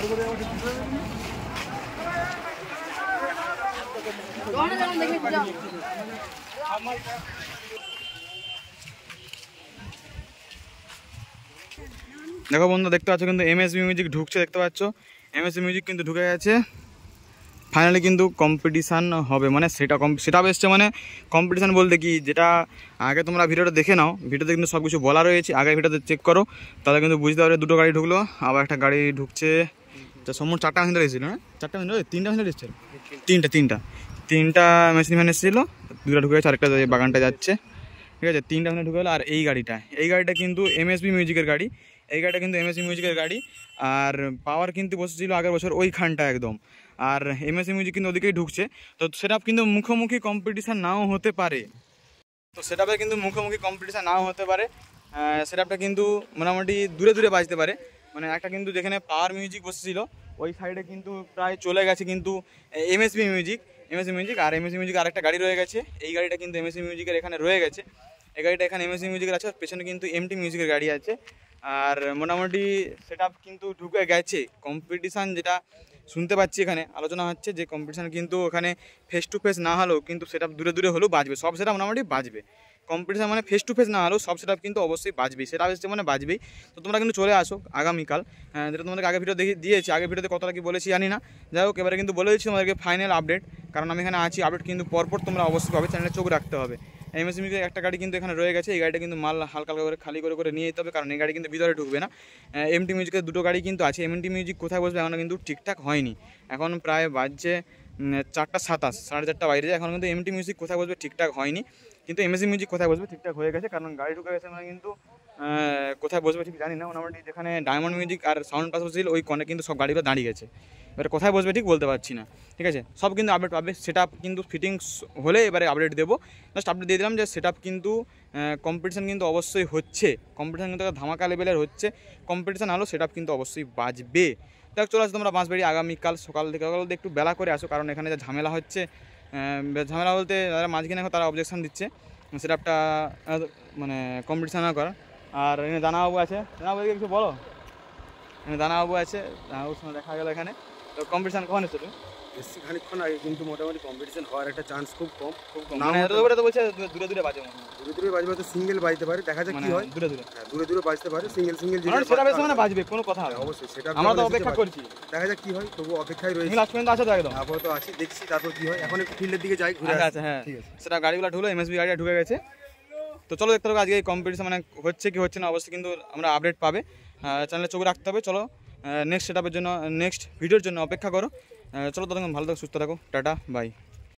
দেখো বন্ধু, দেখতে পাচ্ছ কিন্তু এমএসবি মিউজিক ঢুকছে, দেখতে পাচ্ছ এমএসবি মিউজিক কিন্তু ঢুকে গেছে। ফাইনালি কিন্তু কম্পিটিশান হবে, মানে সেটা এসছে, মানে কম্পিটিশান বলতে কি, যেটা আগে তোমরা ভিডিওটা দেখে নাও, ভিডিওতে কিন্তু সব কিছু বলা রয়েছে, আগে ভিডিওতে চেক করো, তাহলে কিন্তু বুঝতে পারবে। দুটো গাড়ি ঢুকলো, আবার একটা গাড়ি ঢুকছে। সম্পূর্ণ 4টা মেশিন এসেছিলো না, 4টা মেশিন, 3টা মেশিন এসেছিল, তিনটা মেশিন ভ্যান এসেছিলো, 2টা ঢুকে গেছে, আরেকটা বাগানটা যাচ্ছে, ঠিক আছে। 3টা মেশিন ঢুকে গেলো। আর এই গাড়িটা কিন্তু এমএসবি মিউজিকের গাড়ি, এই গাড়িটা কিন্তু এমএসবি মিউজিকের গাড়ি। আর পাওয়ার কিন্তু বসেছিল আগের বছর ওইখানটা একদম, আর এমএসবি মিউজিক কিন্তু ওদিকেই ঢুকছে। তো সেটা কিন্তু মুখোমুখি কম্পিটিশান নাও হতে পারে, সেটআপটা কিন্তু মোটামুটি দূরে দূরে বাজতে পারে। মানে একটা কিন্তু যেখানে পাওয়ার মিউজিক বসেছিল ওই সাইডে কিন্তু প্রায় চলে গেছে কিন্তু এমএসবি মিউজিক, আর এমএসবি মিউজিক আরেকটা গাড়ি রয়ে গেছে। এই গাড়িটা কিন্তু এমএসবি মিউজিকের এখানে রয়ে গেছে, এই গাড়িটা এখানে এমএসবি মিউজিকের আছে, পেছনে কিন্তু এমটি মিউজিকের গাড়ি আছে। আর মোটামুটি সেটআপ কিন্তু ঢুকে গেছে। কম্পিটিশান যেটা শুনতে পাচ্ছি এখানে আলোচনা হচ্ছে, যে কম্পিটিশান কিন্তু ওখানে ফেস টু ফেস না হলেও কিন্তু সেটআপ দূরে দূরে হলেও বাজবে, সব সেটআপ মোটামুটি বাজবে। কম্পিটিশান মানে ফেস টু ফেস না হলেও সব সেটআপ কিন্তু অবশ্যই বাজবেই, সেটা এসছে মানে বাজবেই। তো তোমরা কিন্তু চলে আসো আগামীকাল, যেটা তোমাদেরকে আগে ভিডিও দিয়েছি, আগে ভিডিওতে কতটা কি বলেছি জানি না, যাই হোক এবারে কিন্তু বলে দিচ্ছি তোমাদেরকে ফাইনাল আপডেট, কারণ আমি এখানে আছি। আপডেট কিন্তু পরপর তোমরা অবশ্যই পাবে, চ্যানেলে চোখ রাখতে হবে। এমএসবি একটা গাড়ি কিন্তু এখানে রয়ে গেছে, এই গাড়িটা কিন্তু মাল হালকা করে খালি করে নিয়ে যেতে হবে, কারণ এই গাড়ি কিন্তু ভিতরে ঢুকবে না। এমটি মিউজিকের 2টো গাড়ি কিন্তু আছে, এমটি মিউজিক কোথায় বসবে এখনও কিন্তু ঠিকঠাক হয়নি, এখন প্রায় বাজছে 4:27, 4:30 বাইরে যায়, এখন কিন্তু এমটি মিউজিক কোথায় বসবে ঠিকঠাক হয়নি, কিন্তু এমএসবি মিউজিক কোথায় বসবে ঠিকঠাক হয়ে গেছে, কারণ গাড়ি ঢুকে গেছে। মানে কিন্তু কোথায় বসবে ঠিক জানি না, মোটামুটি যেখানে ডায়মন্ড মিউজিক আর সাউন্ড পাস বসেছিল ওই কনে কিন্তু সব গাড়িগুলো দাঁড়িয়ে গেছে, এবারে কোথায় বসবে ঠিক বলতে পারছি না, ঠিক আছে। সব কিন্তু আপডেট পাবে, সেটআপ কিন্তু ফিটিংস হলে এবারে আপডেট দেবো। জাস্ট আপডেট দিয়ে দিলাম যে সেটআপ কিন্তু কম্পিটিশান কিন্তু অবশ্যই হচ্ছে, কম্পিটিশান কিন্তু ধামাকা লেভেলের হচ্ছে, কম্পিটিশান হলো সেটআপ কিন্তু অবশ্যই বাজবে। দেখ চলে আসো তোমরা বাঁশবাড়ি আগামীকাল সকাল থেকে একটু বেলা করে আসো, কারণ এখানে যে ঝামেলা হচ্ছে, ঝামেলা বলতে যারা মাঝখানে তারা অবজেকশন দিচ্ছে সেটআপটা মানে কম্পিটিশান না করা। আর এখানে দানাবাবু আছে, দানাবাবু কিছু বলো, এখানে দানাবাবু আছে, দানাবাবুর সঙ্গে দেখা গেলো এখানে। তো কম্পিটিশান কখন এসছো তুমি? এসছি খানিকক্ষণ আগে, কিন্তু মোটামুটি কম্পিটিশান হওয়ার একটা চান্স খুব কম। মানে তো বলছে দূরে দূরে বাজে, দূরে দূরে বাজবে, তো সিঙ্গেল বাজতে পারে, দেখা যাক কি হয়। দূরে দূরে দূরে দূরে বাজতে পারে, সিঙ্গেল সেটা বেশ মানে বাজবে, কোনো কথা হবে অবশ্যই, সেটা আমরা তো অপেক্ষা করছি, দেখা যাক কি হয়। তবু অপেক্ষায় রয়েছে, লাস্ট পর্যন্ত আসো তো একদম। আপাতত আছি, দেখছি তারপর কি হয়। এখন একটু ফিল্ডের দিকে যাই, ঘুরে আচ্ছা হ্যাঁ ঠিক আছে। সেটা গাড়িগুলো ঢুকলো, এমএসবি গাড়িটা ঢুকে গেছে। তো চলো দেখতে হবে আজকে এই কম্পিটিশান মানে হচ্ছে কি হচ্ছে না, অবশ্যই কিন্তু আমরা আপডেট পাবে, চ্যানেলে চোখ রাখতে হবে। চলো নেক্সট সেটআপের জন্য, নেক্সট ভিডিওর জন্য অপেক্ষা করো। চলো ততক্ষণ ভালো থাকো, সুস্থ থাকো, টাটা বাই।